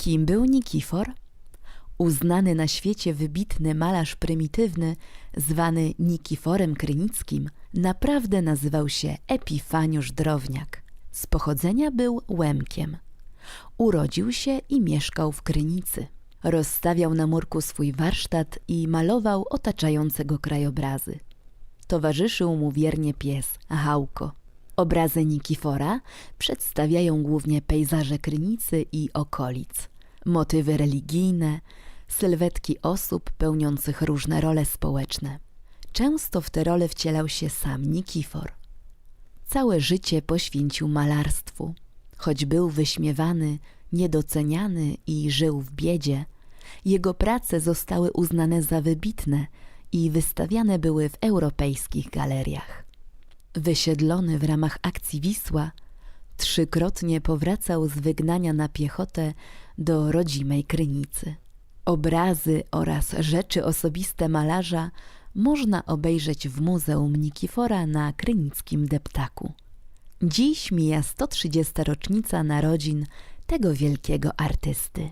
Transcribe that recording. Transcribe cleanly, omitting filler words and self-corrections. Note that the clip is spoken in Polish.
Kim był Nikifor? Uznany na świecie wybitny malarz prymitywny, zwany Nikiforem Krynickim, naprawdę nazywał się Epifaniusz Drowniak. Z pochodzenia był Łemkiem. Urodził się i mieszkał w Krynicy. Rozstawiał na murku swój warsztat i malował otaczające go krajobrazy. Towarzyszył mu wiernie pies Hałko. Obrazy Nikifora przedstawiają głównie pejzaże Krynicy i okolic, motywy religijne, sylwetki osób pełniących różne role społeczne. Często w te role wcielał się sam Nikifor. Całe życie poświęcił malarstwu. Choć był wyśmiewany, niedoceniany i żył w biedzie, jego prace zostały uznane za wybitne i wystawiane były w europejskich galeriach. Wysiedlony w ramach akcji Wisła, 3-krotnie powracał z wygnania na piechotę do rodzimej Krynicy. Obrazy oraz rzeczy osobiste malarza można obejrzeć w Muzeum Nikifora na krynickim deptaku. Dziś mija 130. rocznica narodzin tego wielkiego artysty.